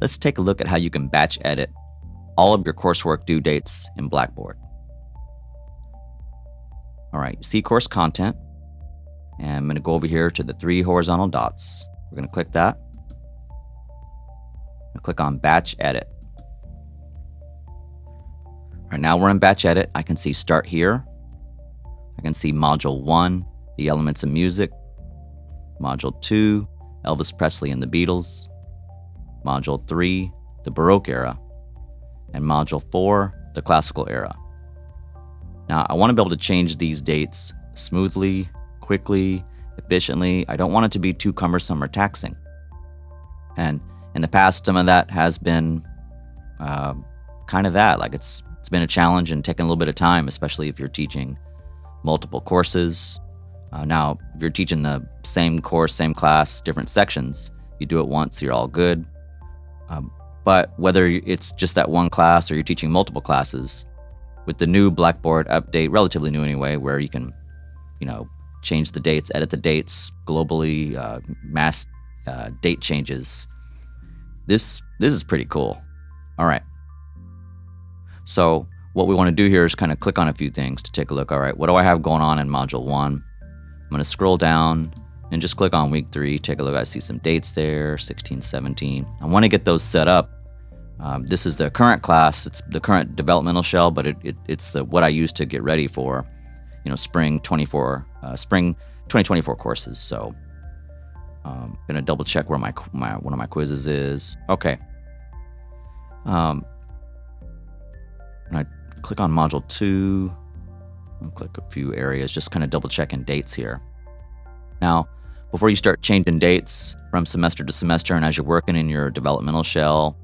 let's take a look at how you can batch edit all of your coursework due dates in Blackboard. All right, see course content, and I'm going to go over here to the 3 horizontal dots. We're going to click that. And click on Batch Edit. All right, now we're in Batch Edit. I can see Start Here. I can see Module 1, The Elements of Music. Module 2, Elvis Presley and the Beatles. Module 3, the Baroque Era. And Module 4, the Classical Era. Now, I want to be able to change these dates smoothly, quickly, efficiently. I don't want it to be too cumbersome or taxing. And in the past, some of that has been kind of that. Like it's been a challenge and taken a little bit of time, especially if you're teaching multiple courses. Now, if you're teaching the same course, same class, different sections, you do it once, you're all good. But whether it's just that one class or you're teaching multiple classes, with the new Blackboard update, relatively new anyway, where you can, change the dates, edit the dates globally, mass date changes. This is pretty cool. All right. So what we want to do here is kind of click on a few things to take a look. All right, what do I have going on in Module 1? I'm going to scroll down and just click on week 3. Take a look. I see some dates there, 16, 17. I want to get those set up. This is the current class. It's the current developmental shell, but it's what I use to get ready for, spring 2024 courses. So I'm gonna double check where one of my quizzes is. Okay. And I click on Module 2. I'll click a few areas, just kind of double checking dates here. Now, before you start changing dates from semester to semester, and as you're working in your developmental shell,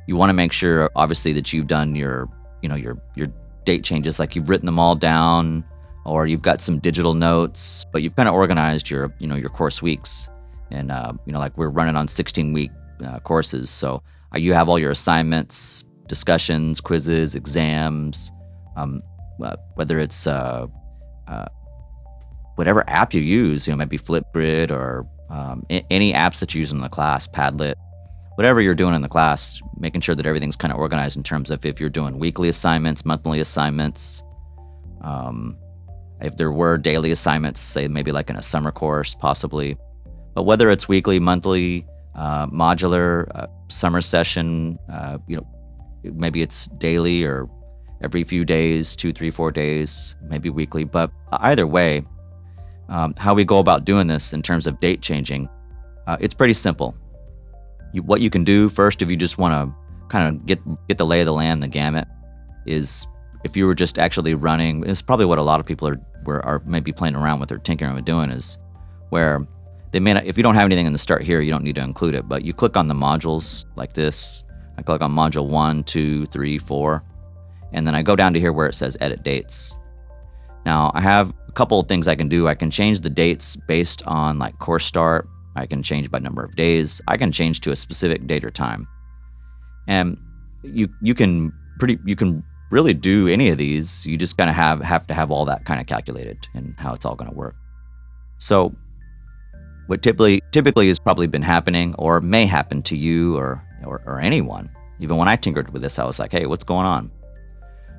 you want to make sure, obviously, that you've done your date changes, like you've written them all down, or you've got some digital notes, but you've kind of organized your course weeks. And, like we're running on 16-week courses. So you have all your assignments, discussions, quizzes, exams, whether it's whatever app you use, maybe Flipgrid or any apps that you use in the class, Padlet, whatever you're doing in the class, making sure that everything's kind of organized in terms of if you're doing weekly assignments, monthly assignments, if there were daily assignments, say maybe like in a summer course, possibly. But whether it's weekly, monthly, modular, summer session, maybe it's daily or every few days, 2, 3, 4 days, maybe weekly. But either way, how we go about doing this in terms of date changing, it's pretty simple. What you can do first, if you just want to kind of get the lay of the land, the gamut, is if you were just actually running, it's probably what a lot of people are maybe playing around with or tinkering with doing, is where they may not, if you don't have anything in the start here, you don't need to include it, but you click on the modules like this. I click on module 1, 2, 3, 4, and then I go down to here where it says edit dates. Now I have a couple of things I can do. I can change the dates based on like course start. I can change by number of days. I can change to a specific date or time. And you can really do any of these. You just kind of have to have all that kind of calculated and how it's all going to work. So what typically has probably been happening or may happen to you or anyone. Even when I tinkered with this, I was like, hey, what's going on?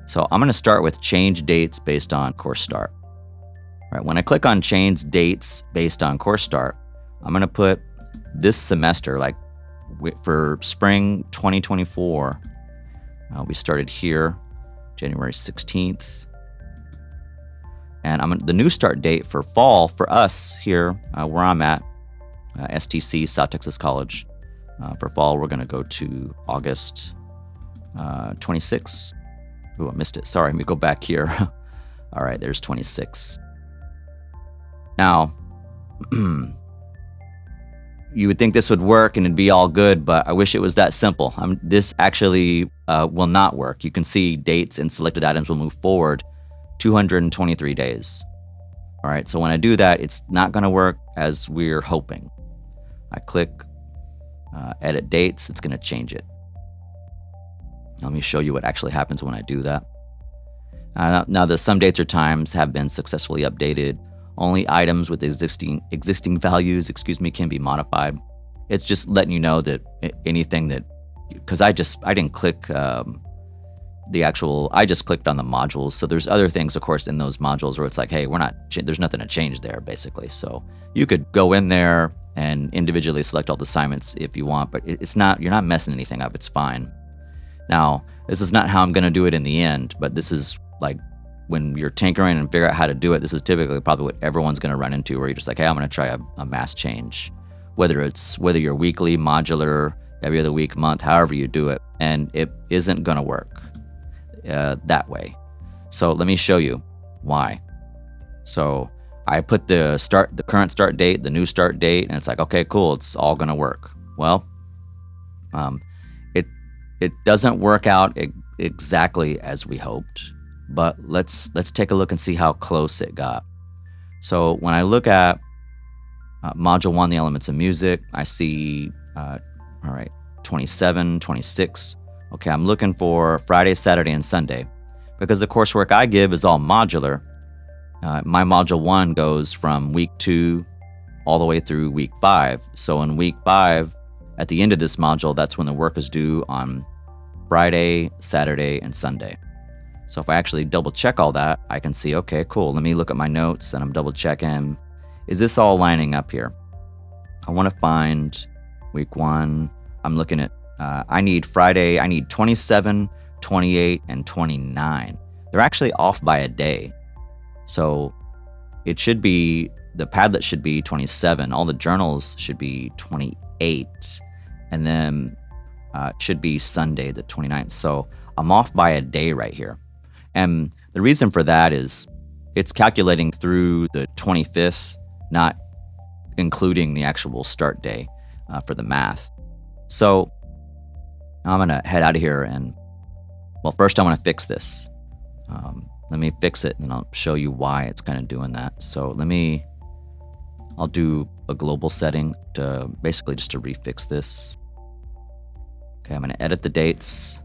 So I'm going to start with change dates based on course start. All right, when I click on change dates based on course start, I'm going to put this semester, like for spring 2024, we started here, January 16th. And the new start date for fall for us here, where I'm at, STC, South Texas College. For fall, we're going to go to August 26th. Ooh, I missed it. Sorry, let me go back here. All right, there's 26. Now, you would think this would work and it'd be all good, but I wish it was that simple. This actually will not work. You can see dates and selected items will move forward 223 days. All right, so when I do that, it's not going to work as we're hoping. I click edit dates, it's going to change it. Let me show you what actually happens when I do that. Now, some dates or times have been successfully updated. Only items with existing values, can be modified. It's just letting you know that anything that because I didn't click I just clicked on the modules. So there's other things, of course, in those modules where it's like, hey, there's nothing to change there, basically. So you could go in there and individually select all the assignments if you want, but you're not messing anything up. It's fine. Now, this is not how I'm going to do it in the end, but this is like when you're tinkering and figure out how to do it, this is typically probably what everyone's going to run into, where you're just like, hey, I'm going to try a mass change, whether you're weekly, modular, every other week, month, however you do it, and it isn't going to work that way. So let me show you why. So I put the current start date, the new start date, and it's like, okay, cool, it's all going to work. Well, it doesn't work out exactly as we hoped, but let's take a look and see how close it got. So when I look at Module 1, the elements of music, I see, all right, 27, 26. Okay, I'm looking for Friday, Saturday, and Sunday. Because the coursework I give is all modular, my Module 1 goes from week 2 all the way through week 5. So in week 5, at the end of this module, that's when the work is due on Friday, Saturday, and Sunday. So if I actually double check all that, I can see, okay, cool. Let me look at my notes and I'm double checking. Is this all lining up here? I want to find week 1. I'm looking at, I need Friday, I need 27, 28, and 29. They're actually off by a day. So it should be, the Padlet should be 27. All the journals should be 28. And then it should be Sunday, the 29th. So I'm off by a day right here. And the reason for that is it's calculating through the 25th, not including the actual start day for the math. So I'm going to head out of here and, well, first I want to fix this. Let me fix it and I'll show you why it's kind of doing that. So I'll do a global setting to basically just to refix this. Okay, I'm going to edit the dates.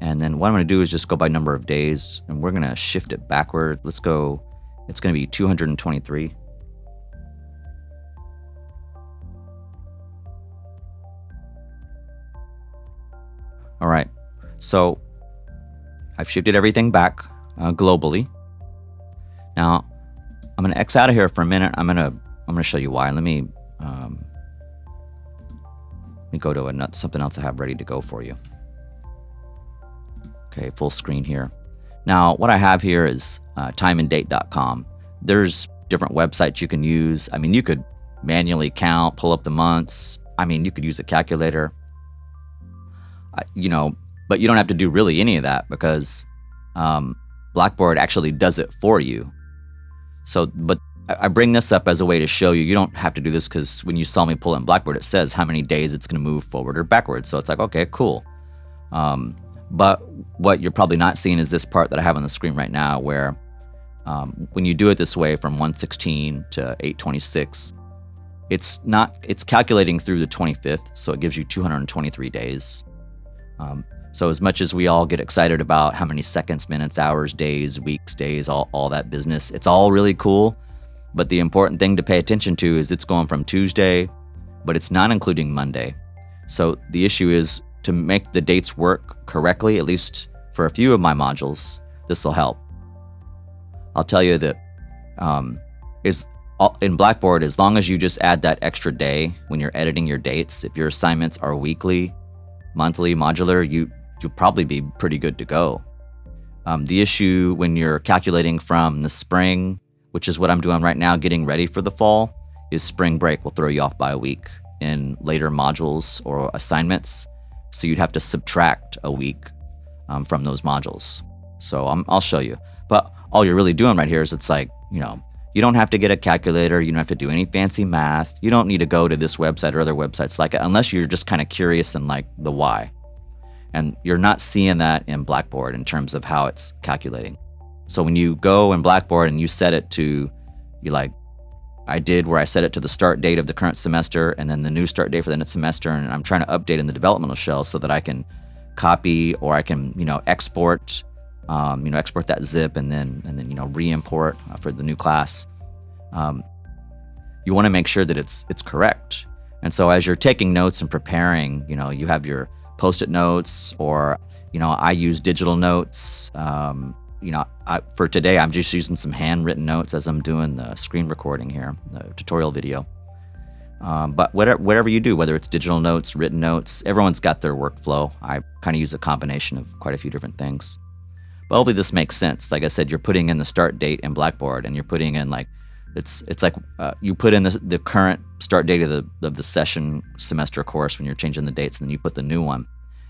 And then what I'm going to do is just go by number of days, and we're going to shift it backward. Let's go, it's going to be 223. All right, so I've shifted everything back globally. Now, I'm going to X out of here for a minute. I'm going to show you why. Let me go to something else I have ready to go for you. Okay, full screen here. Now, what I have here is timeanddate.com. There's different websites you can use. I mean, you could manually count, pull up the months. I mean, you could use a calculator. But you don't have to do really any of that because Blackboard actually does it for you. So, but I bring this up as a way to show you don't have to do this, because when you saw me pull in Blackboard, it says how many days it's going to move forward or backwards. So it's like, okay, cool. But what you're probably not seeing is this part that I have on the screen right now, where when you do it this way from 116 to 826, it's calculating through the 25th, so it gives you 223 days. So as much as we all get excited about how many seconds, minutes, hours, days, weeks, days, all that business, it's all really cool. But the important thing to pay attention to is it's going from Tuesday, but it's not including Monday. So the issue is to make the dates work correctly, at least for a few of my modules, this will help. I'll tell you that in Blackboard, as long as you just add that extra day when you're editing your dates, if your assignments are weekly, monthly, modular, you'll probably be pretty good to go. The issue when you're calculating from the spring, which is what I'm doing right now, getting ready for the fall, is spring break will throw you off by a week in later modules or assignments. So you'd have to subtract a week from those modules. So I'll show you. But all you're really doing right here is it's like, you don't have to get a calculator. You don't have to do any fancy math. You don't need to go to this website or other websites like it, unless you're just kind of curious and like the why. And you're not seeing that in Blackboard in terms of how it's calculating. So when you go in Blackboard and you set it to, I did where I set it to the start date of the current semester and then the new start date for the next semester, and I'm trying to update in the developmental shell so that I can copy or I can, export, export that zip and then re-import for the new class. You want to make sure that it's correct. And so as you're taking notes and preparing, you have your Post-it notes, or, I use digital notes. For today, I'm just using some handwritten notes as I'm doing the screen recording here, the tutorial video. But whatever you do, whether it's digital notes, written notes, everyone's got their workflow. I kind of use a combination of quite a few different things. But hopefully this makes sense. Like I said, you're putting in the start date in Blackboard, and you're putting in it's like you put in the current start date of the session, semester, course when you're changing the dates, and then you put the new one,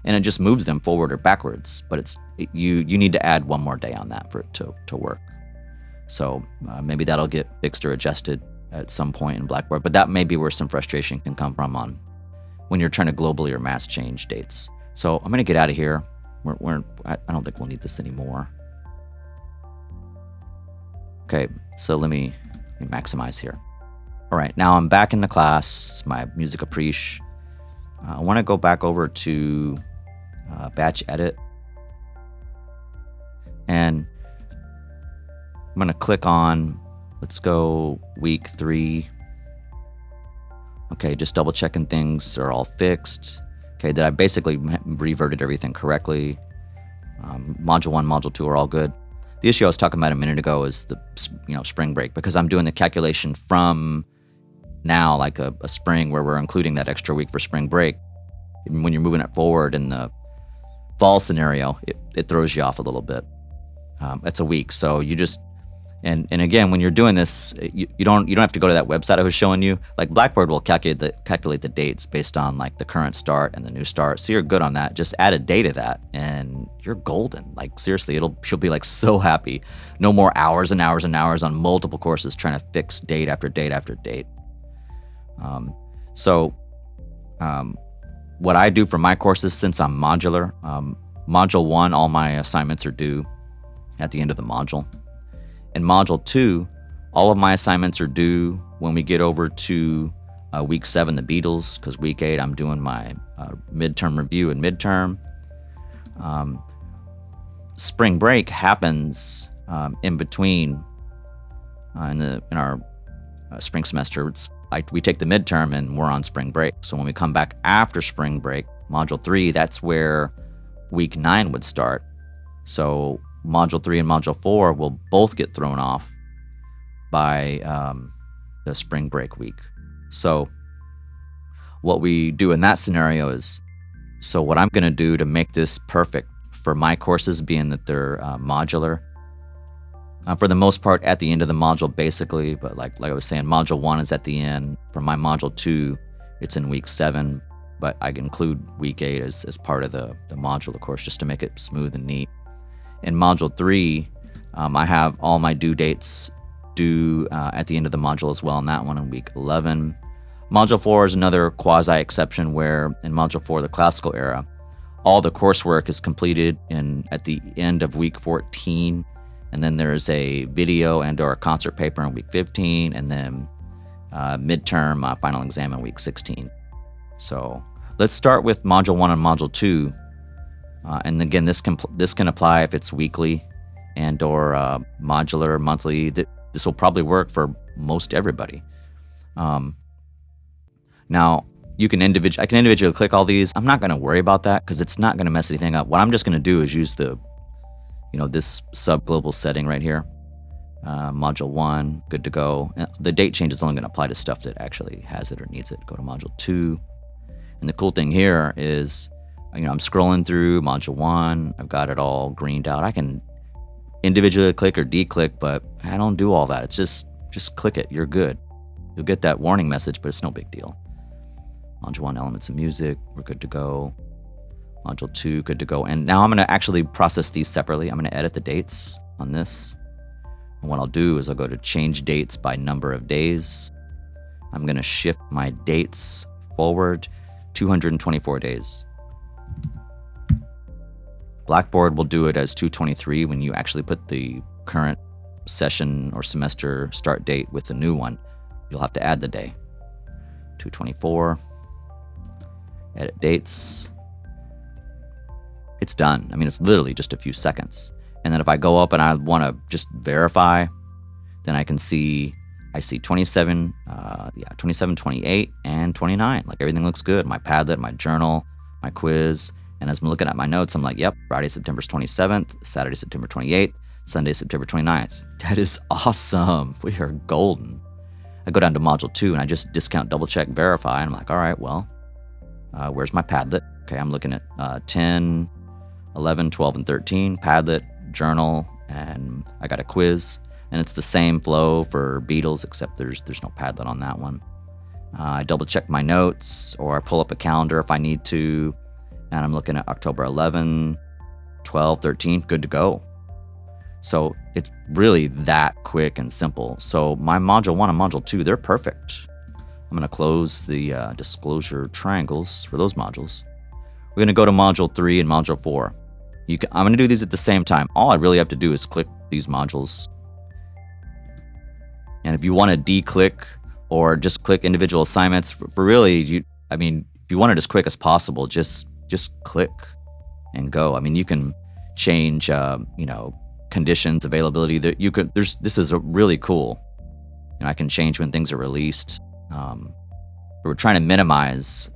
and it just moves them forward or backwards. But you need to add one more day on that for it to work. So maybe that'll get fixed or adjusted at some point in Blackboard. But that may be where some frustration can come from when you're trying to globally or mass change dates. So I'm gonna get out of here. I don't think we'll need this anymore. Okay, so let me maximize here. All right, now I'm back in the class. It's my music appreciation. I want to go back over to batch edit, and I'm going to click on, let's go week 3. Okay, just double checking things are all fixed. Okay, that I basically reverted everything correctly. Module 1, Module 2 are all good. The issue I was talking about a minute ago is the spring break, because I'm doing the calculation from now, like a spring, where we're including that extra week for spring break. When you're moving it forward in the fall scenario, it throws you off a little bit. It's a week, so you just and again, when you're doing this, you don't have to go to that website I was showing you. Like Blackboard will calculate the dates based on like the current start and the new start, so you're good on that. Just add a day to that, and you're golden. Like seriously, she'll be like so happy. No more hours and hours and hours on multiple courses trying to fix date after date after date. What I do for my courses, since I'm modular, Module 1, all my assignments are due at the end of the module. In Module 2, all of my assignments are due when we get over to week 7, the Beatles, because week 8, I'm doing my midterm review and midterm. Spring break happens in between in our spring semester. We take the midterm and we're on spring break. So when we come back after spring break, Module 3, that's where week 9 would start. So Module 3 and Module 4 will both get thrown off by the spring break week. So what we do in that scenario is, so what I'm going to do to make this perfect for my courses, being that they're modular, for the most part at the end of the module basically, but like I was saying, Module 1 is at the end. For my Module 2, it's in week 7, but I include week 8 as part of the module, of course, just to make it smooth and neat. In Module 3, I have all my due dates due at the end of the module as well, and that one in week 11. Module 4 is another quasi-exception, where in Module 4, the classical era, all the coursework is completed at the end of week 14, and then there's a video and or a concert paper in week 15, and then midterm final exam in week 16. So let's start with Module 1 and Module 2. And again, this can apply if it's weekly and or modular, monthly. This will probably work for most everybody. Now, I can individually click all these. I'm not going to worry about that because it's not going to mess anything up. What I'm just going to do is use this sub-global setting right here. Module 1, good to go. And the date change is only going to apply to stuff that actually has it or needs it. Go to Module 2. And the cool thing here is, I'm scrolling through Module 1. I've got it all greened out. I can individually click or declick, but I don't do all that. It's just click it. You're good. You'll get that warning message, but it's no big deal. Module 1, elements of music. We're good to go. Module 2, good to go. And now I'm going to actually process these separately. I'm going to edit the dates on this. And what I'll do is I'll go to change dates by number of days. I'm going to shift my dates forward 224 days. Blackboard will do it as 223 when you actually put the current session or semester start date with the new one. You'll have to add the day. 224. Edit dates. It's done. I mean, it's literally just a few seconds. And then if I go up and I want to just verify, then I see 27, 27, 28, and 29. Like everything looks good. My Padlet, my journal, my quiz, And as I'm looking at my notes, I'm like, yep, Friday, September 27th, Saturday, September 28th, Sunday, September 29th. That is awesome. We are golden. I go down to module 2 and I just discount, double check, verify. And I'm like, all right, well, where's my Padlet? Okay, I'm looking at 10, 11, 12, and 13, Padlet, journal, and I got a quiz. And it's the same flow for Beatles, except there's no Padlet on that one. I double check my notes, or I pull up a calendar if I need to, and I'm looking at October 11, 12, 13, good to go. So it's really that quick and simple. So my module 1 and module 2, they're perfect. I'm going to close the disclosure triangles for those modules. We're going to go to module 3 and module 4. I'm going to do these at the same time. All I really have to do is click these modules. And if you want to de-click or just click individual assignments, for really, if you want it as quick as possible, just click and go. I mean, you can change, conditions, availability. This is really cool. And I can change when things are released. We're trying to minimize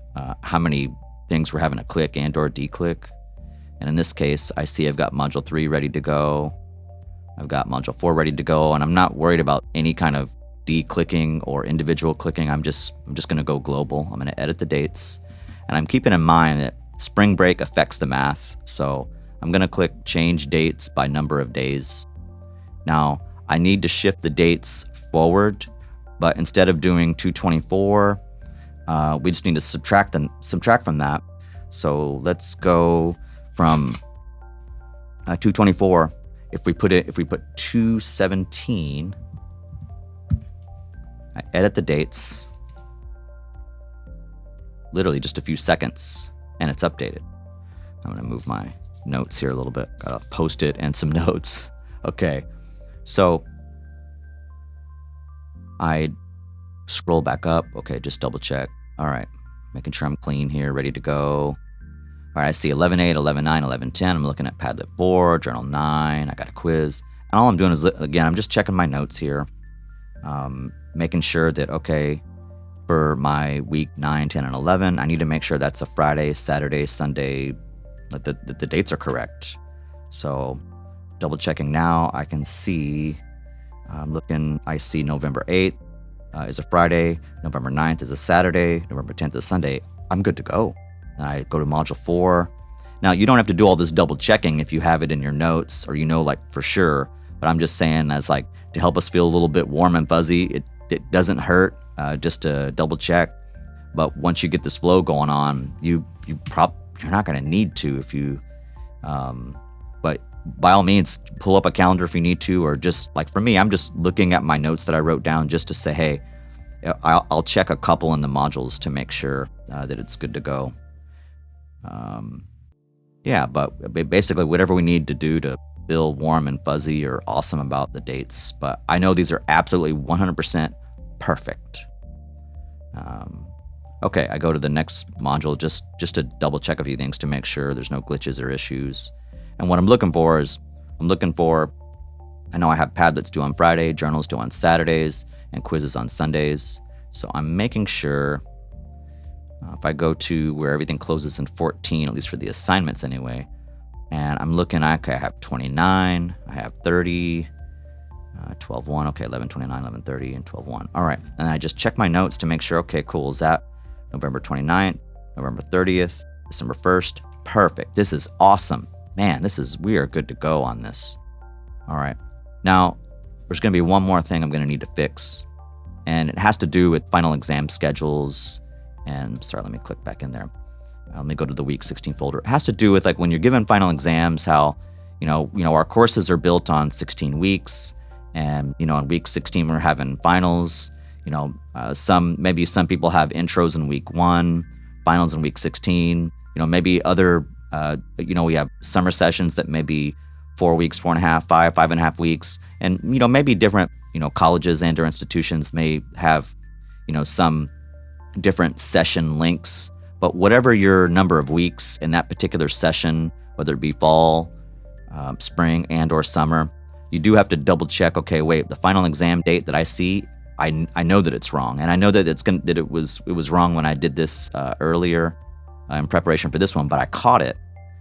how many things we're having to click and or de-click. And in this case, I see I've got module 3 ready to go. I've got module 4 ready to go, and I'm not worried about any kind of de-clicking or individual clicking. I'm just going to go global. I'm going to edit the dates, and I'm keeping in mind that spring break affects the math. So I'm going to click change dates by number of days. Now I need to shift the dates forward, but instead of doing 224, we just need to subtract from that. So let's go from 224. If we put 217, I edit the dates, literally just a few seconds, and it's updated. I'm going to move my notes here a little bit. Got a Post-it and some notes. Okay, so I scroll back up. Okay, just double check. All right, making sure I'm clean here, ready to go. All right, I see 11.8, 11.9, 11.10. I'm looking at Padlet 4, Journal 9. I got a quiz. And all I'm doing is, again, I'm just checking my notes here, making sure that, okay, for my week 9, 10, and 11, I need to make sure that's a Friday, Saturday, Sunday, that the dates are correct. So double checking now, I can see, I see November 8th is a Friday, November 9th is a Saturday, November 10th is Sunday. I'm good to go. And I go to module 4. Now, you don't have to do all this double checking if you have it in your notes or for sure. But I'm just saying to help us feel a little bit warm and fuzzy. It doesn't hurt just to double check. But once you get this flow going on, you're not going to need to if you. But by all means, pull up a calendar if you need to, or just for me, I'm just looking at my notes that I wrote down just to say, hey, I'll check a couple in the modules to make sure that it's good to go. But basically whatever we need to do to feel warm and fuzzy or awesome about the dates. But I know these are absolutely 100% perfect. Okay, I go to the next module just to double check a few things to make sure there's no glitches or issues. And what I'm looking for is, I know I have Padlets due on Friday, journals due on Saturdays, and quizzes on Sundays. So I'm making sure if I go to where everything closes in 14, at least for the assignments anyway, and I'm looking, I have 29, I have 30, 12.1, okay, 11.29, 11.30, and 12.1. All right, and I just check my notes to make sure, okay, cool, is that November 29th, November 30th, December 1st? Perfect, this is awesome. Man, we are good to go on this. All right, now there's gonna be one more thing I'm gonna need to fix, and it has to do with final exam schedules. And sorry, let me click back in there. Let me go to the week 16 folder. It has to do with when you're given final exams, how, our courses are built on 16 weeks. And, on week 16, we're having finals. Some people have intros in week 1, finals in week 16. Maybe other, we have summer sessions that may be 4 weeks, 4.5, 5.5 weeks. And, maybe different, colleges and or institutions may have, some different session links, but whatever your number of weeks in that particular session, whether it be fall, spring, and or summer, you do have to double check. Okay, wait, the final exam date that I see, I know that it's wrong, and I know that it was wrong when I did this earlier in preparation for this one, but I caught it,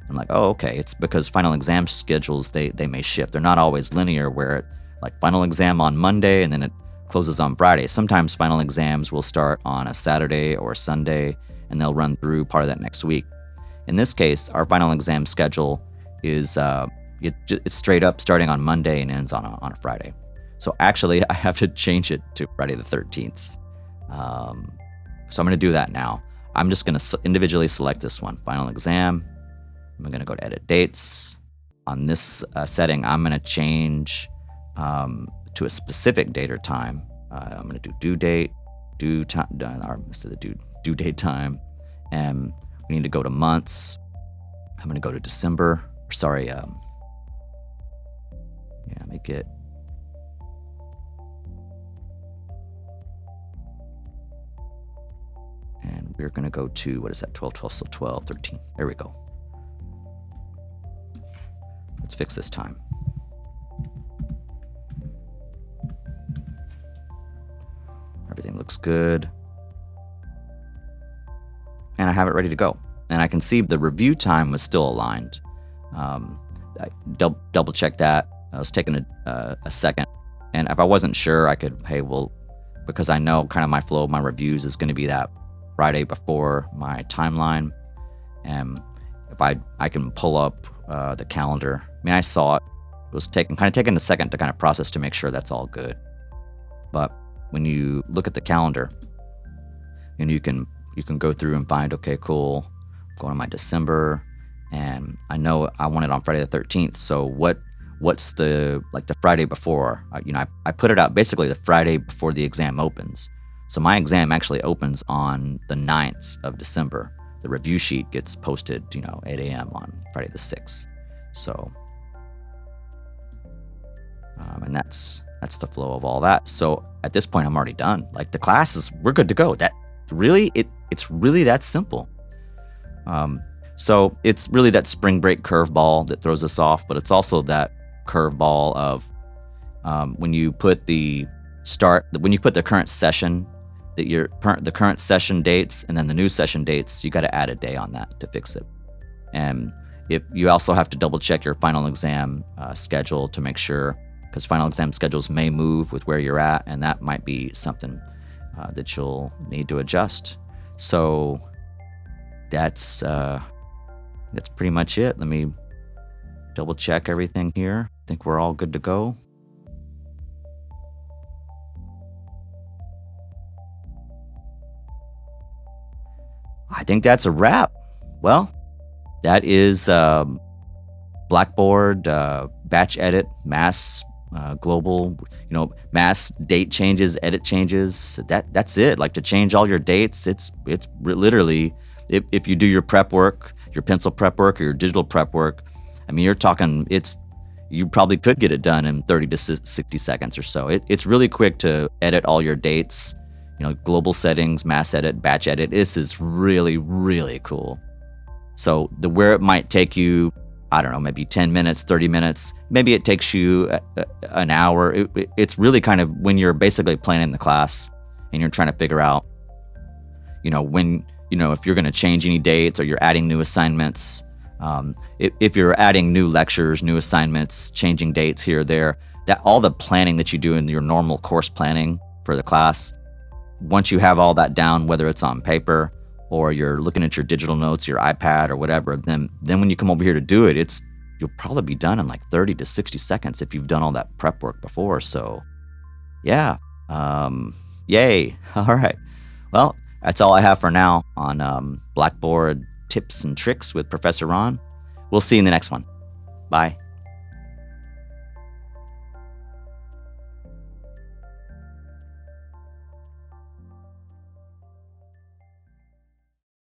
I'm like, oh, okay. It's because final exam schedules, they may shift. They're not always linear where like final exam on Monday and then it closes on Friday. Sometimes final exams will start on a Saturday or a Sunday and they'll run through part of that next week. In this case, our final exam schedule is it's straight up starting on Monday and ends on a Friday. So actually, I have to change it to Friday the 13th. So I'm going to do that now. I'm just going to individually select this one, final exam. I'm going to go to edit dates. On this setting, I'm going to change to a specific date or time. I'm going to do due date, due time, instead of due date time. And we need to go to months. I'm going to go to December. Sorry. Make it. And we're going to go to, what is that, 12, 12, so 12, 13. There we go. Let's fix this time. Everything looks good. And I have it ready to go. And I can see the review time was still aligned. I double check that. I was taking a second. And if I wasn't sure, I could, because I know kind of my flow of my reviews is going to be that Friday before my timeline. And if I can pull up the calendar. I mean, I saw it. It was taking a second to kind of process to make sure that's all good. But when you look at the calendar, and you can go through and find, okay, cool, I'm going to my December, and I know I want it on Friday the 13th. So what's the Friday before? I put it out basically the Friday before the exam opens. So my exam actually opens on the 9th of December. The review sheet gets posted, 8 a.m. on Friday the 6th. So, and that's the flow of all that. So at this point, I'm already done. Like the classes, we're good to go. It's really that simple. So it's really that spring break curveball that throws us off, but it's also that curveball of when you put the current session, the current session dates and then the new session dates, you got to add a day on that to fix it. And if you also have to double check your final exam schedule to make sure, because final exam schedules may move with where you're at, and that might be something that you'll need to adjust. So that's pretty much it. Let me double check everything here. I think we're all good to go. I think that's a wrap. Well, that is Blackboard batch edit, mass global, mass date changes, edit changes. That's it. Like to change all your dates, it's literally, if you do your prep work, your pencil prep work or your digital prep work, I mean, you're talking, you probably could get it done in 30 to 60 seconds or so. It's really quick to edit all your dates, global settings, mass edit, batch edit. This is really, really cool. So where it might take you, I don't know, maybe 10 minutes, 30 minutes, maybe it takes you an hour. It's really kind of when you're basically planning the class and you're trying to figure out, when, if you're going to change any dates or you're adding new assignments, if you're adding new lectures, new assignments, changing dates here or there, that all the planning that you do in your normal course planning for the class, once you have all that down, whether it's on paper or you're looking at your digital notes, your iPad or whatever, then when you come over here to do it, you'll probably be done in like 30 to 60 seconds if you've done all that prep work before. So yeah, yay. All right. Well, that's all I have for now on Blackboard tips and tricks with Professor Ron. We'll see you in the next one. Bye.